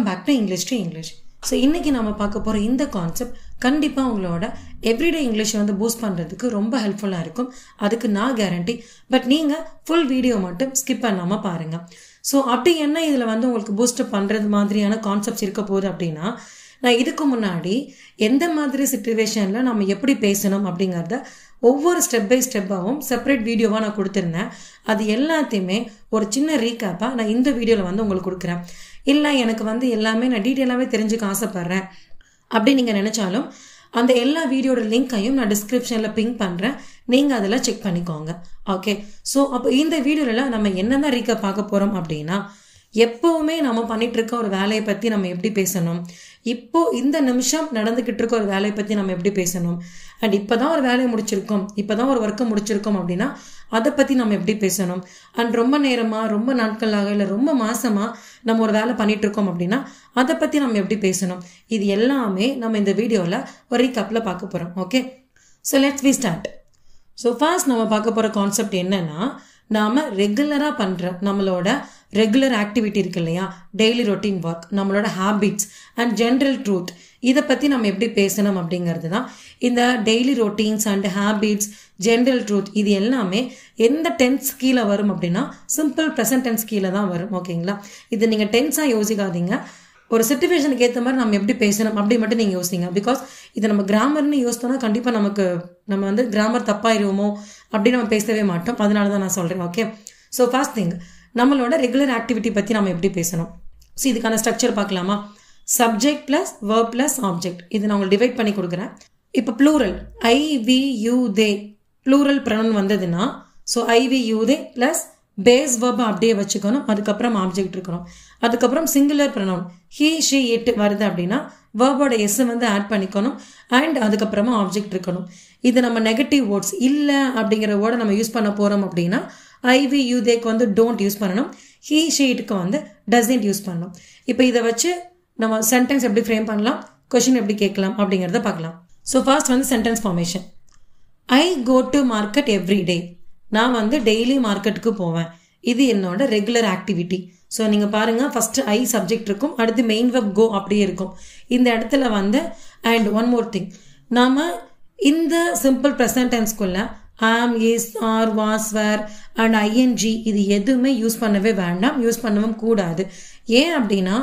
Back to English to English. So இன்றைக்கி நம்ம பார்க்க போகிற இந்த கான்செப்ட் கண்டிப்பாக உங்களோட எவ்ரிடே இங்கிலீஷை வந்து பூஸ்ட் பண்ணுறதுக்கு ரொம்ப ஹெல்ப்ஃபுல்லாக இருக்கும். அதுக்கு நான் கேரண்டி. பட் நீங்கள் ஃபுல் வீடியோ மட்டும் ஸ்கிப் பண்ணாமல் பாருங்கள். ஸோ அப்படி என்ன இதில் வந்து உங்களுக்கு பூஸ்டப் பண்ணுறது மாதிரியான கான்செப்ட்ஸ் இருக்க போகுது அப்படின்னா, நான் இதுக்கு முன்னாடி எந்த மாதிரி சிச்சுவேஷனில் நம்ம எப்படி பேசணும் அப்படிங்கிறத ஒவ்வொரு ஸ்டெப் பை ஸ்டெப்பாகவும் செப்பரேட் வீடியோவாக நான் கொடுத்துருந்தேன். அது எல்லாத்தையுமே ஒரு சின்ன ரீகேப்பாக நான் இந்த வீடியோவில் வந்து உங்களுக்கு கொடுக்குறேன். இல்லை எனக்கு வந்து எல்லாமே நான் டீட்டெயிலாகவே தெரிஞ்சுக்க ஆசைப்பட்றேன் அப்படி நீங்கள் நினச்சாலும் அந்த எல்லா வீடியோட லிங்க்கையும் நான் டிஸ்கிரிப்ஷனில் பிங்க் பண்ணுறேன். நீங்கள் அதில் செக் பண்ணிக்கோங்க. ஓகே, ஸோ அப்போ இந்த வீடியோவில் நம்ம என்னென்ன ரீகேப் பார்க்க போகிறோம் அப்படின்னா, எப்போவுமே நம்ம பண்ணிட்டு இருக்க ஒரு வேலையை பற்றி நம்ம எப்படி பேசணும், இப்போ இந்த நிமிஷம் நடந்துக்கிட்டு இருக்க ஒரு வேலையை பற்றி நம்ம எப்படி பேசணும், அண்ட் இப்போ தான் ஒரு வேலையை முடிச்சிருக்கோம், இப்போ தான் ஒரு ஒர்க்கை முடிச்சிருக்கோம் அப்படின்னா அதை பற்றி நம்ம எப்படி பேசணும், அண்ட் ரொம்ப நேரமாக ரொம்ப நாட்களாக இல்லை ரொம்ப மாதமாக நம்ம ஒரு வேலை பண்ணிட்டு இருக்கோம் அப்படின்னா அதை பற்றி நம்ம எப்படி பேசணும், இது எல்லாமே நம்ம இந்த வீடியோவில் ஒரு ரீகேப்பில் பார்க்க போகிறோம். Okay, so let's we start. So first நம்ம பார்க்க போகிற கான்செப்ட் என்னன்னா, நாம் ரெகுலராக பண்ணுற நம்மளோட ரெகுலர் ஆக்டிவிட்டி இருக்கு இல்லையா, டெய்லி ரொட்டீன் ஒர்க், நம்மளோட ஹேபிட்ஸ் அண்ட் ஜென்ரல் ட்ரூத், இதை பற்றி நம்ம எப்படி பேசணும் அப்படிங்கிறது தான் இந்த daily routines and habits, general truth. இது எல்லாமே எந்த டென்ஸ் கீழே வரும் அப்படின்னா சிம்பிள் ப்ரெசன்ட் டென்ஸ் கீழே தான் வரும். ஓகேங்களா, இது நீங்கள் டென்ஸாக யோசிக்காதீங்க. ஒரு சிச்சுவேஷனுக்கு ஏற்ற மாதிரி நம்ம எப்படி பேசணும் அப்படி மட்டும் நீங்கள் யோசிங்க. பிகாஸ் இது நம்ம கிராமர்னு யோசித்தோம்னா கண்டிப்பாக நம்ம வந்து கிராமர் தப்பாயிருவோமோ அப்படின்னு நம்ம பேசவே மாட்டோம். அதனால தான் நான் சொல்கிறேன். ஓகே, ஸோ ஃபர்ஸ்ட் திங், நம்மளோட ரெகுலர் ஆக்டிவிட்டி பற்றி நம்ம எப்படி பேசணும். ஸோ இதுக்கான ஸ்ட்ரக்சர் பார்க்கலாமா? Subject plus verb plus object. இது நான் உங்களுக்கு டிவைட் பண்ணி கொடுக்குறேன். இப்போ plural I we you they, plural pronoun வந்ததுன்னா so I we you they plus base verb அப்படியே வச்சுக்கணும், அதுக்கப்புறம் ஆப்ஜெக்ட் இருக்கணும். அதுக்கப்புறம் singular pronoun he she it வருது அப்படின்னா வேர்போட எஸ் வந்து ஆட் பண்ணிக்கணும், அண்ட் அதுக்கப்புறமா ஆப்ஜெக்ட் இருக்கணும். இது நம்ம நெகட்டிவ் வேர்ட்ஸ் இல்லை அப்படிங்கிற வேர்டை நம்ம யூஸ் பண்ண போகிறோம் அப்படின்னா ஐ வி யூ தேக்கு வந்து டோன்ட் யூஸ் பண்ணணும், ஹீ ஷி இட்டுக்கு வந்து டசன்ட் யூஸ் பண்ணணும். இப்போ இதை வச்சு நம்ம சென்டென்ஸ் எப்படி ஃப்ரேம் பண்ணலாம், கொஷின் எப்படி கேட்கலாம் அப்படிங்கிறத பார்க்கலாம். ஸோ ஃபர்ஸ்ட் வந்து sentence formation. I go to market every day. நான் வந்து டெய்லி மார்க்கெட்டுக்கு போவேன். இது என்னோட ரெகுலர் ஆக்டிவிட்டி. ஸோ நீங்கள் பாருங்கள், ஃபஸ்ட்டு ஐ சப்ஜெக்ட் இருக்கும், அடுத்து மெயின் வெப் கோ அப்படியே இருக்கும். இந்த இடத்துல வந்து அண்ட் ஒன் மோர் திங், நாம் இந்த சிம்பிள் ப்ரெசன்ட் டென்ஸ்குள்ள am, is, are, was, were and ING இது எதுவுமே யூஸ் பண்ணவே வேண்டாம், யூஸ் பண்ணவும் கூடாது. ஏன் அப்படின்னா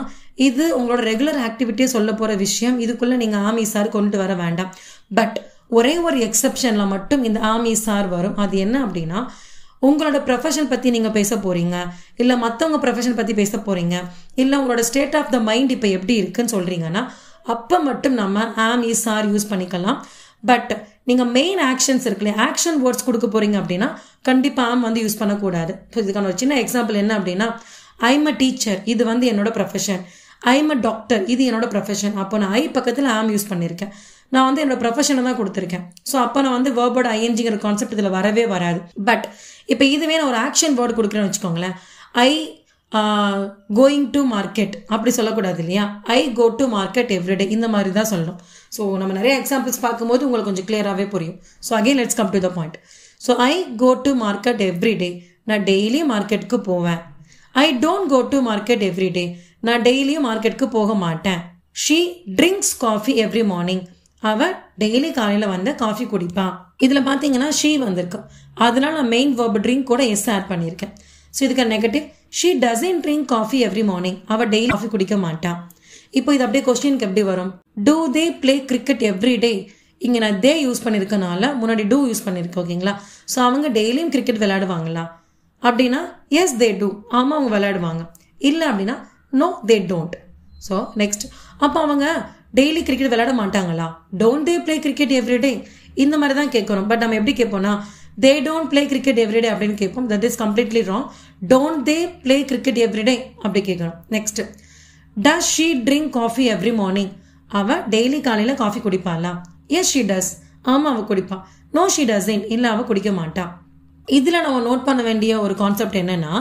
இது உங்களோட ரெகுலர் ஆக்டிவிட்டியை சொல்ல போகிற விஷயம். இதுக்குள்ளே நீங்கள் ஆம், இஸ், ஆர் கொண்டு வர வேண்டாம். பட் ஒரே ஒரு எக்ஸப்ஷனில் மட்டும் இந்த ஆம், இஸ், ஆர் வரும். அது என்ன அப்படின்னா, உங்களோட ப்ரொஃபஷன் பற்றி நீங்கள் பேச போகிறீங்க, இல்லை மற்றவங்க ப்ரொஃபஷன் பற்றி பேச போகிறீங்க, இல்லை உங்களோட ஸ்டேட் ஆஃப் த மைண்ட் இப்போ எப்படி இருக்குன்னு சொல்கிறீங்கன்னா அப்போ மட்டும் நம்ம ஆம், இஸ், ஆர் யூஸ் பண்ணிக்கலாம். பட் நீங்கள் மெயின் ஆக்ஷன்ஸ் இருக்குல்லையே, ஆக்ஷன் வேர்ட்ஸ் கொடுக்க போகிறீங்க அப்படின்னா கண்டிப்பாக ஆம் வந்து யூஸ் பண்ணக்கூடாது. ஸோ இதுக்கான ஒரு சின்ன எக்ஸாம்பிள் என்ன அப்படின்னா, ஐம் அ டீச்சர், இது வந்து என்னோட ப்ரொஃபஷன். ஐம் அ டாக்டர், இது என்னோட ப்ரொஃபஷன். அப்போ நான் ஐ பக்கத்தில் ஆம் யூஸ் பண்ணியிருக்கேன், நான் வந்து என்னோட ப்ரொஃபஷனை தான் கொடுத்துருக்கேன். ஸோ அப்போ நான் வந்து வேர்போட ஐஎன்ஜிங்கிற கான்செப்ட் இதில் வரவே வராது. பட் இப்போ இதுவே நான் ஒரு ஆக்ஷன் வேர்டு கொடுக்குறேன்னு வச்சுக்கோங்களேன், ஐ கோயிங் டு மார்க்கெட் அப்படி சொல்லக்கூடாது இல்லையா, ஐ கோ டு மார்க்கெட் எவ்ரிடே, இந்த மாதிரி தான் சொல்லணும். ஸோ நம்ம நிறைய எக்ஸாம்பிள்ஸ் பார்க்கும்போது உங்களுக்கு கொஞ்சம் கிளியராகவே புரியும். So again let's come to the point. So I go to market everyday, நான் டெய்லி மார்க்கெட்டுக்கு போவேன். I don't go to market everyday, நான் டெய்லியும் மார்க்கெட்டுக்கு போக மாட்டேன். She drinks coffee every morning, அவள் டெய்லி காலையில் வந்து காஃபி குடிப்பான். இதில் பார்த்தீங்கன்னா ஷீ வந்திருக்கு, அதனால நான் மெயின் வேர்ப் ட்ரிங்க் கூட எஸ் ஆட் பண்ணியிருக்கேன். ஸோ இதுக்கு negative, she doesn't drink coffee every morning, அவள் டெய்லி காஃபி குடிக்க மாட்டான். இப்போ இது அப்படியே கொஸ்டினுக்கு எப்படி வரும், do they play cricket every day. இங்கே நான் தே யூஸ் பண்ணியிருக்கனால முன்னாடி டூ யூஸ் பண்ணியிருக்கேன். ஓகேங்களா, ஸோ அவங்க டெய்லியும் கிரிக்கெட் விளையாடுவாங்களா அப்படின்னா எஸ் தே டூ, ஆமாம் அவங்க விளையாடுவாங்க. இல்லை அப்படின்னா no they don't. So next, அப்போ அவங்க டெய்லி கிரிக்கெட் விளையாட மாட்டாங்களா, don't they play cricket everyday, இந்த மாதிரி தான் கேட்கணும். பட் நம்ம எப்படி கேட்போம்னா they don't play cricket everyday அப்படின்னு கேட்போம். That is completely wrong. Don't they play cricket everyday அப்படி கேட்கணும். Next, does she drink coffee every morning, அவள் டெய்லி காலையில் காஃபி குடிப்பாளா, எஸ் ஷீ டஸ், ஆமாம் அவள் குடிப்பா. நோ ஷீ டசன்ட், இல்லை அவள் குடிக்க மாட்டா. இதில் நம்ம நோட் பண்ண வேண்டிய ஒரு கான்செப்ட் என்னன்னா,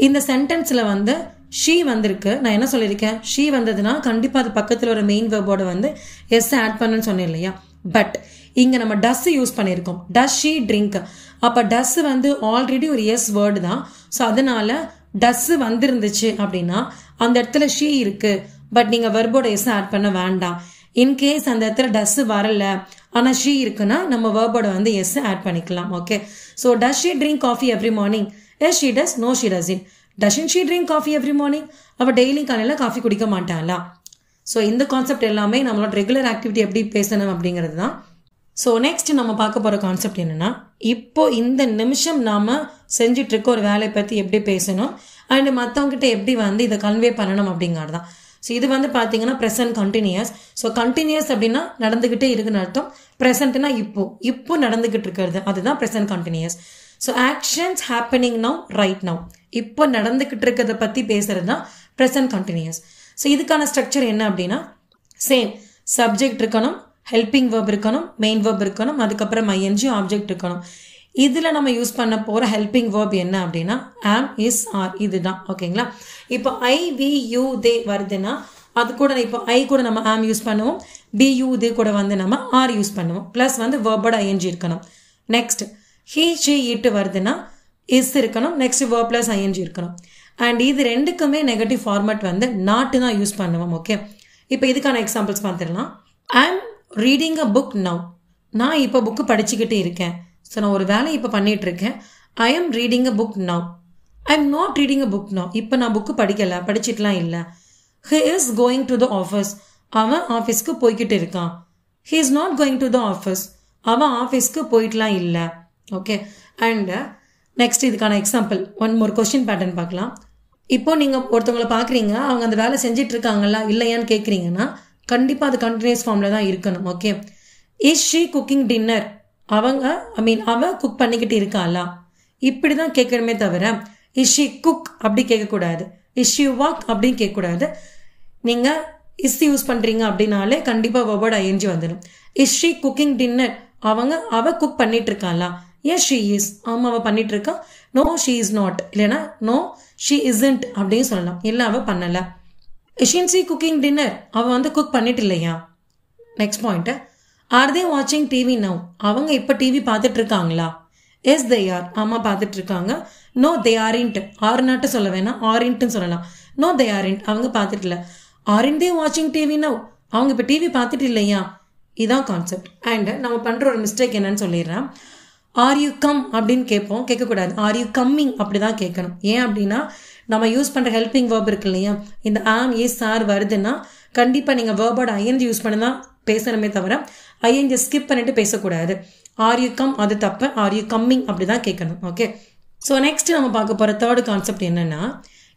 இந்த சென்டென்ஸில் வந்து ஷீ வந்திருக்கு, நான் என்ன சொல்லியிருக்கேன், ஷீ வந்ததுன்னா கண்டிப்பாக அது பக்கத்தில் ஒரு மெயின் வேர்போட வந்து எஸ் ஆட் பண்ணுன்னு சொன்னேன் இல்லையா. பட் இங்கே நம்ம டஸ் யூஸ் பண்ணியிருக்கோம், டஸ் ஷீ ட்ரிங்க். அப்போ டஸ் வந்து ஆல்ரெடி ஒரு எஸ் வேர்டு தான். ஸோ அதனால டஸ் வந்திருந்துச்சு அப்படின்னா அந்த இடத்துல ஷீ இருக்கு, பட் நீங்கள் வெர்போட எஸ் ஆட் பண்ண வேண்டாம். இன்கேஸ் அந்த இடத்துல டஸ் வரல ஆனால் ஷீ இருக்குன்னா நம்ம வெர்போட வந்து எஸ் ஆட் பண்ணிக்கலாம். Okay, so does she drink coffee every morning? Yes she does. No she doesn't. Doesn't she drink coffee every morning? அவள் டெய்லி காலையில் காஃபி குடிக்க மாட்டாளா? ஸோ இந்த கான்செப்ட் எல்லாமே நம்மளோட ரெகுலர் ஆக்டிவிட்டி எப்படி பேசணும் அப்படிங்கிறது தான். ஸோ நெக்ஸ்ட் நம்ம பார்க்க போகிற கான்செப்ட் என்னென்னா, இப்போ இந்த நிமிஷம் நாம் செஞ்சிட்ருக்க ஒரு வேலையை பற்றி எப்படி பேசணும் அண்ட் மற்றவங்ககிட்ட எப்படி வந்து இதை கன்வே பண்ணணும் அப்படிங்கிறது தான். ஸோ இது வந்து பார்த்தீங்கன்னா ப்ரெசன்ட் கண்டினியூஸ். ஸோ கண்டினியூஸ் அப்படின்னா நடந்துக்கிட்டே இருக்குன்னு அர்த்தம். ப்ரெசன்ட்னா இப்போ நடந்துக்கிட்டு இருக்கிறது, அதுதான் present continuous. So actions happening now, right now, இப்போ நடந்துக்கிட்டு இருக்கிறத பற்றி பேசுகிறது தான் ப்ரெசன்ட் கண்டினியூஸ். ஸோ இதுக்கான ஸ்ட்ரக்சர் என்ன அப்படின்னா, சேம் சப்ஜெக்ட் இருக்கணும், ஹெல்பிங் வேர்ப் இருக்கணும், மெயின் வேர்ப் இருக்கணும், அதுக்கப்புறம் ஐஎன்ஜி ஆப்ஜெக்ட் இருக்கணும். இதில் நம்ம யூஸ் பண்ண போகிற ஹெல்பிங் வேர்ப் என்ன அப்படின்னா ஆம், இஸ், ஆர், இதுதான். ஓகேங்களா? இப்போ ஐ, வி, யூ, தே வருதுன்னா அது கூட இப்போ ஐ கூட நம்ம ஆம் யூஸ் பண்ணுவோம், பி, யூ, தே கூட வந்து நம்ம ஆர் யூஸ் பண்ணுவோம், ப்ளஸ் வந்து வேர்போட ஐஎன்ஜி இருக்கணும். நெக்ஸ்ட் ஹீ, ஷீ, இட்டு வருதுன்னா இஸ் இருக்கணும், நெக்ஸ்ட் வேர்ப் ப்ளஸ் ஐஎன்ஜி இருக்கணும். அண்ட் இது ரெண்டுக்குமே நெகட்டிவ் ஃபார்மேட் வந்து நாட்டு தான் யூஸ் பண்ணுவோம். ஓகே, இப்போ இதுக்கான எக்ஸாம்பிள்ஸ் பார்த்துடலாம். I am reading a book now. நான் இப்போ புக்கு படிச்சுக்கிட்டே இருக்கேன். ஸோ நான் ஒரு வேலை இப்போ பண்ணிகிட்டு இருக்கேன். I am reading a book now. I am not reading a book now. இப்போ நான் புக்கு படிக்கலை, படிச்சுட்டுலாம் இல்லை. He is going to the office. அவன் ஆஃபீஸ்க்கு போய்கிட்டு இருக்கான். He is not going to the office. அவன் ஆஃபீஸ்க்கு போயிட்டுலாம் இல்லை. ஓகே, அண்ட் நெக்ஸ்ட் இதுக்கான எக்ஸாம்பிள் ஒரு கொஸ்டின் பேட்டர்ன் பார்க்கலாம். இப்போ நீங்கள் ஒருத்தவங்களை பார்க்குறீங்க, அவங்க அந்த வேலை செஞ்சுட்டு இருக்காங்களா இல்லையான்னு கேட்குறீங்கன்னா கண்டிப்பாக அது கண்டினியூஸ் ஃபார்மில் தான் இருக்கணும். Okay, is she cooking dinner? அவள் குக் பண்ணிக்கிட்டு இருக்காளா? இப்படி தான் கேட்கணுமே தவிர இஸ் ஷீ குக் அப்படி கேட்கக்கூடாது, இஸ் ஷீ வாக் அப்படின்னு கேட்கக்கூடாது. நீங்கள் இஸ் யூஸ் பண்ணுறீங்க அப்படின்னாலே கண்டிப்பாக வேர்போட ஐஎன்ஜி வந்துடும். Is she cooking dinner? அவள் குக் பண்ணிட்டு இருக்காளா? S she is. ஆமாம், அவள் பண்ணிட்டு இருக்கா. நோ ஷீ இஸ் நாட், இல்லைனா நோ ஷீ இஸ்ன்ட் அப்படின்னு சொல்லலாம். இல்லை, அவள் பண்ணலை. Isshin she cooking dinner? அவள் வந்து குக் பண்ணிட்டு இல்லையா? நெக்ஸ்ட் பாயிண்ட்டு, ஆர் தே வாட்சிங் டிவி நவ்? அவங்க இப்போ டிவி பார்த்துட்டு இருக்காங்களா? Yes they are. ஆமாம், பார்த்துட்டு இருக்காங்க. நோ தே ஆரின்ட். ஆர் நாட்டு சொல்ல வேணாம், ஆரின்ட்டுன்னு சொல்லலாம். நோ தே ஆரின்ட், அவங்க பார்த்துட்டு இல்லை. ஆரின் தே வாட்சிங் டிவி நவ்? அவங்க இப்போ டிவி பார்த்துட்டு இல்லையா? இதான் கான்செப்ட். அண்ட் நம்ம பண்ணுற ஒரு மிஸ்டேக் என்னன்னு சொல்லிடுறேன். ஆர் யூ கம் அப்படின்னு கேட்போம், கேட்கக்கூடாது. ஆர் யூ கம்மிங் அப்படி தான் கேட்கணும். ஏன் அப்படின்னா நம்ம யூஸ் பண்ணுற ஹெல்பிங் வேர்ப் இருக்கு இல்லையா, இந்த ஆம், இஸ், ஆர் வருதுன்னா கண்டிப்பாக நீங்கள் வேர்போட ஐஎன்ஜி யூஸ் பண்ணி தான் பேசணுமே தவிர ஐஎன்ஜி ஸ்கிப் பண்ணிட்டு பேசக்கூடாது. ஆர் யூ கம் அது தப்பு, ஆர் யூ கம்மிங் அப்படி தான் கேட்கணும். ஓகே, ஸோ நெக்ஸ்ட் நம்ம பார்க்க போகிற தேர்டு கான்செப்ட் என்னென்னா,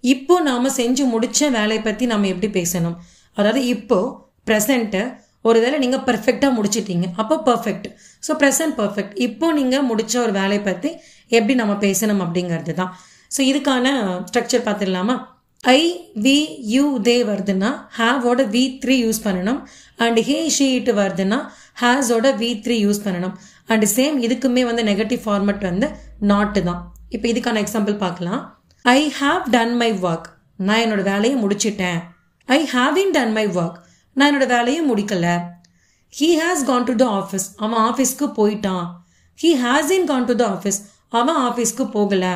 இப்போ நாம் செஞ்சு முடித்த வேலையை பற்றி நம்ம எப்படி பேசணும். அதாவது இப்போது ப்ரெசண்ட்டு ஒரு வேலை நீங்கள் பர்ஃபெக்டாக முடிச்சிட்டீங்க, அப்போ பர்ஃபெக்ட். So present perfect. இப்போ நீங்கள் முடித்த ஒரு வேலையை பற்றி எப்படி நம்ம பேசணும் அப்படிங்கிறது தான். ஸோ இதுக்கான ஸ்ட்ரக்சர் பார்த்துடலாமா? ஐ, வி, யூ, தே வருதுன்னா ஹேவோட V3 யூஸ் பண்ணணும். அண்ட் ஹே, ஷீ, இட்டு வருதுன்னா ஹேஸோட V3 யூஸ் பண்ணணும். அண்ட் சேம் இதுக்குமே வந்து நெகட்டிவ் ஃபார்மேட் வந்து நாட்டு தான். இப்போ இதுக்கான எக்ஸாம்பிள் பார்க்கலாம். I have done my work. நான் என்னோட வேலையை முடிச்சிட்டேன். I haven't done my work. நான் என்னோட வேலையை முடிக்கல. He has gone to the office. அவன் ஆஃபீஸ்க்கு போயிட்டான். He hasn't gone to the office. அவன் ஆஃபீஸ்க்கு போகலை.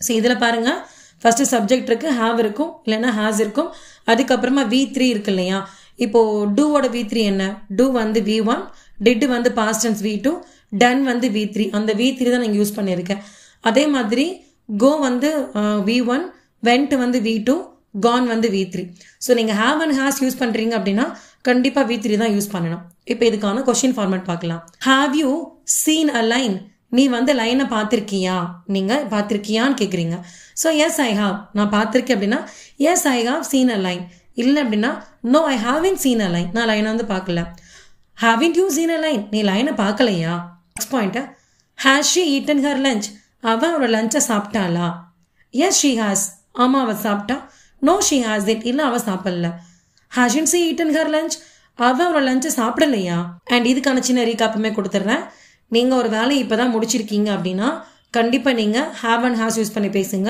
ஸோ இதில் பாருங்கள், ஃபஸ்ட்டு சப்ஜெக்ட் இருக்குது, ஹாவ் இருக்கும், இல்லைன்னா ஹேஸ் இருக்கும். அதுக்கப்புறமா V3 இருக்கு இல்லையா. இப்போது டூவோட V3 என்ன? டூ வந்து V1, டிட் வந்து பாஸ்ட் டென்ஸ் V2, டன் வந்து V3. அந்த V3 தான் நான் யூஸ் பண்ணியிருக்கேன். அதே மாதிரி கோ வந்து V1, வெண்ட் வந்து V2, கான் வந்து V3. ஸோ நீங்கள் ஹேவ் அண்ட் ஹேஸ் யூஸ் பண்ணுறீங்க அப்படின்னா கண்டிப்பாக V3 தான் யூஸ் பண்ணணும். இப்போ இதுக்கான கொஸ்டின் ஃபார்மேட் பார்க்கலாம். Have you seen a line? நீ வந்து லைனை பார்த்துருக்கியா? நீங்கள் பார்த்துருக்கியான்னு கேட்குறீங்க. So yes I have. நான் பார்த்துருக்கேன் அப்படின்னா yes I have seen a line. இல்லை அப்படின்னா no I haven't seen a line. நான் லைனை வந்து பார்க்கல. Haven't you seen a line? நீ லைனை பார்க்கலையா? Next point, has she eaten her lunch? அவன் அவரோட லஞ்சை சாப்பிட்டாளா? Yes she has. ஆமாம், அவள் சாப்பிட்டா. No she has it. இல்லை, அவள் சாப்பிடல. ஹேஷன் ஷீ ஈட்டன் ஹர் லஞ்ச்? அவன் அவரோட லஞ்சை சாப்பிடலையா? அண்ட் இதுக்கான சின்ன ரீகாப்புமே கொடுத்துட்றேன். நீங்கள் ஒரு வேலையை இப்போ தான் முடிச்சிருக்கீங்க அப்படின்னா கண்டிப்பாக நீங்கள் ஹேவ் அண்ட் ஹேஸ் யூஸ் பண்ணி பேசுங்க.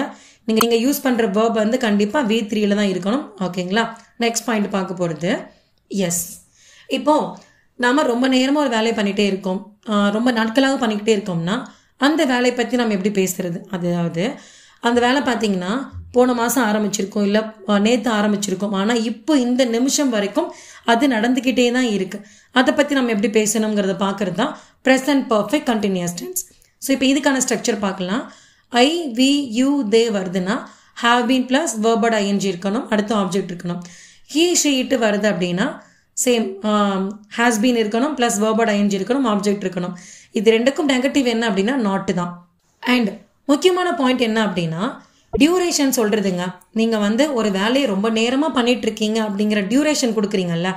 நீங்கள் யூஸ் பண்ணுற வேர்ப் வந்து கண்டிப்பாக V3 தான் இருக்கணும். ஓகேங்களா? நெக்ஸ்ட் பாயிண்ட் பார்க்க போகிறது எஸ். இப்போது நாம் ரொம்ப நேரமாக ஒரு வேலையை பண்ணிகிட்டே இருக்கோம், ரொம்ப நாட்களாக பண்ணிக்கிட்டே இருக்கோம்னா அந்த வேலையை பற்றி நம்ம எப்படி பேசுகிறது? அதாவது அந்த வேலை பார்த்தீங்கன்னா போன மாதம் ஆரம்பிச்சிருக்கோம், இல்லை நேற்று ஆரம்பிச்சிருக்கோம். ஆனால் இப்போ இந்த நிமிஷம் வரைக்கும் அது நடந்துக்கிட்டே தான் இருக்குது. அதை பற்றி நம்ம எப்படி பேசணுங்கிறத பார்க்குறது தான் present perfect continuous tense. So இப்போ இதுக்கான ஸ்ட்ரக்சர் பார்க்கலாம். ஐ, வி, யூ, தே வருதுன்னா have been plus verb ING இருக்கணும், அடுத்த ஆப்ஜெக்ட் இருக்கணும். ஹீ, ஷீ, இட்டு வருது அப்படின்னா சேம் ஹேஸ் பீன் இருக்கணும் ப்ளஸ் வேர்பட் ஐஎன்ஜி இருக்கணும், ஆப்ஜெக்ட் இருக்கணும். இது ரெண்டுக்கும் நெகட்டிவ் என்ன அப்படின்னா நாட்டு தான். அண்ட் முக்கியமான பாயிண்ட் என்ன அப்படின்னா டியூரேஷன் சொல்கிறதுங்க. நீங்கள் ஒரு வேலையை ரொம்ப நேரமாக பண்ணிட்டு இருக்கீங்க அப்படிங்கிற டியூரேஷன் கொடுக்குறீங்கல்ல,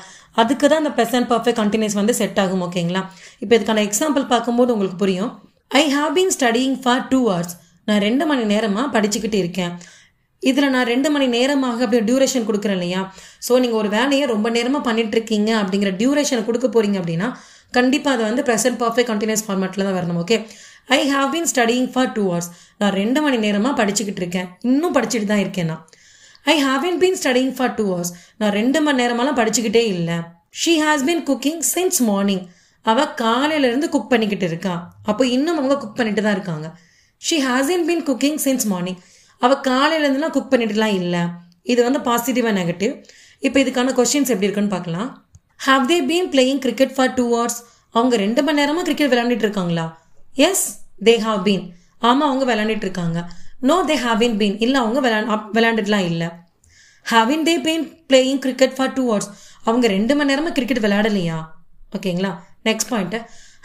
அதுக்கு தான் இந்த ப்ரெசன்ட் பர்ஃபெக்ட் கண்டினியூஸ் செட் ஆகும். ஓகேங்களா? இப்போ இதுக்கான எக்ஸாம்பிள் பார்க்கும்போது உங்களுக்கு புரியும். I have been studying for 2 hours. நான் 2 மணி நேரமாக படிச்சுக்கிட்டு இருக்கேன். இதில் நான் 2 மணி நேரமாக அப்படி டியூரேஷன் கொடுக்குறேன் இல்லையா? ஸோ நீங்கள் ஒரு வேலையை ரொம்ப நேரமாக பண்ணிட்டு இருக்கீங்க அப்படிங்கிற டியூரேஷன் கொடுக்க போறீங்க அப்படின்னா கண்டிப்பாக அது ப்ரெசன்ட் பர்ஃபெக்ட் கண்டினியூஸ் ஃபார்மேட்டில் தான் வரணும். Okay, I have been studying for 2 hours. நான் 2 மணி நேரமாக படிச்சுக்கிட்டு இருக்கேன், இன்னும் படிச்சுட்டு தான் இருக்கேன் நான். I haven't been studying for 2 hours. நான் 2 மணி நேரமெல்லாம் படிச்சுக்கிட்டே இல்லை. She has been cooking since morning. அவள் காலையிலேருந்து குக் பண்ணிக்கிட்டு இருக்கா. அப்போ இன்னும் அவங்க குக் பண்ணிட்டு தான் இருக்காங்க. She has been cooking since morning. அவள் காலையிலேருந்துலாம் குக் பண்ணிட்டுலாம் இல்லை. இது பாசிட்டிவாக நெகட்டிவ். இப்போ இதுக்கான கொஸ்டின்ஸ் எப்படி இருக்குன்னு பார்க்கலாம். Have they been playing cricket for 2 hours. அவங்க 2 மணி நேரமாக கிரிக்கெட் விளையாண்டுட்டு இருக்காங்களா? Yes, they have been. ஆமாம், அவங்க விளையாண்டுட்டு இருக்காங்க. No, they haven't been. இல்லை, அவங்க விளையாண்டுட்டுலாம் இல்லை. Haven't they been playing cricket for 2 hours. அவங்க 2 மணி நேரமாக கிரிக்கெட் விளையாடலையா? ஓகேங்களா? Next point,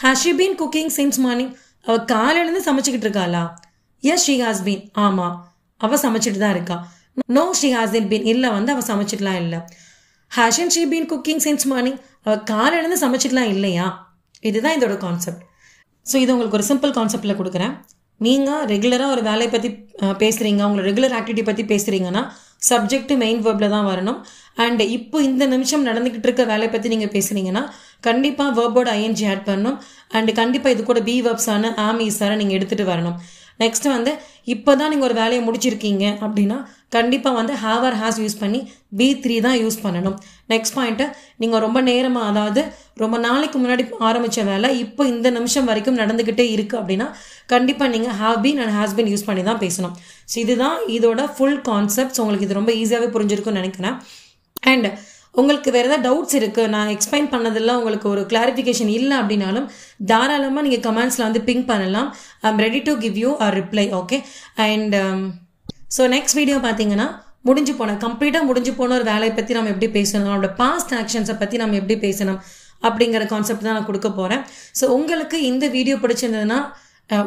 has she been cooking since morning. அவள் காலையிலேருந்து சமைச்சிக்கிட்டு இருக்காளா? Yes, she has been. ஆமாம், அவள் சமைச்சிட்டு தான் இருக்கா. No, she hasn't been. இல்லை, அவள் சமைச்சிட்டுலாம் இல்லை. Hasn't she been cooking since morning. அவள் காலையிலேருந்து சமைச்சிட்டுலாம் இல்லையா? இதுதான் இதோட கான்செப்ட். ஸோ இது உங்களுக்கு ஒரு சிம்பிள் கான்செப்டில் கொடுக்குறேன். நீங்கள் ரெகுலராக ஒரு வேலையை பற்றி பேசுகிறீங்க, உங்களோட ரெகுலர் ஆக்டிவிட்டி பற்றி பேசுகிறீங்கன்னா சப்ஜெக்ட் மெயின் வேர்பில் தான் வரணும். அண்ட் இப்போ இந்த நிமிஷம் நடந்துக்கிட்டு இருக்க வேலையை பற்றி நீங்கள் பேசுகிறீங்கன்னா கண்டிப்பாக வேர்போட ஐஎன்ஜி ஆட் பண்ணணும். அண்ட் கண்டிப்பாக இது கூட பி வேர்ப்ஸான ஆம், ஈஸான நீங்கள் எடுத்துகிட்டு வரணும். நெக்ஸ்ட் இப்போ தான் நீங்கள் ஒரு வேலையை முடிச்சிருக்கீங்க அப்படின்னா கண்டிப்பாக ஹாவ் ஆர் ஹாஸ் யூஸ் பண்ணி B3 தான் யூஸ் பண்ணணும். நெக்ஸ்ட் பாயிண்ட்டு, நீங்கள் ரொம்ப நேரமாக, அதாவது ரொம்ப நாளைக்கு முன்னாடி ஆரம்பித்த வேலை இப்போ இந்த நிமிஷம் வரைக்கும் நடந்துக்கிட்டே இருக்குது அப்படின்னா கண்டிப்பாக நீங்கள் have been and has been use பண்ணி தான் பேசணும். ஸோ இதுதான் இதோட ஃபுல் கான்செப்ட். உங்களுக்கு இது ரொம்ப ஈஸியாகவே புரிஞ்சிருக்கும்னு நினைக்கிறேன். அண்ட் உங்களுக்கு வேறு ஏதாவது டவுட்ஸ் இருக்குது, நான் எக்ஸ்பிளைன் பண்ணதெல்லாம் உங்களுக்கு ஒரு கிளாரிஃபிகேஷன் இல்லை அப்படின்னாலும் தாராளமாக நீங்கள் கமெண்ட்ஸில் பிங்க் பண்ணலாம். I am ready to give you a reply. Okay, and so next video பார்த்தீங்கன்னா கம்ப்ளீட்டாக முடிஞ்சு போன ஒரு வேலையை பற்றி நம்ம எப்படி பேசணும், நம்மளோட பாஸ்ட் ஆக்ஷன்ஸை பற்றி நம்ம எப்படி பேசணும் அப்படிங்கிற கான்செப்ட் தான் நான் கொடுக்க போகிறேன். ஸோ உங்களுக்கு இந்த வீடியோ பிடிச்சிருந்ததுன்னா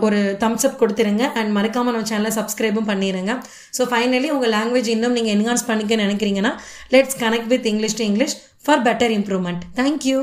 ஒரு தம்ஸ் அப் கொடுத்துருங்க. அண்ட் மறக்காமல் நம்ம சேனலை சப்ஸ்கிரைபும் பண்ணிடுங்க. ஸோ ஃபைனலி உங்கள் லாங்குவேஜ் இன்னும் நீங்கள் என்ஹான்ஸ் பண்ணிக்க நினைக்கிறீங்கன்னா let's connect with English to English for better improvement. Thank you.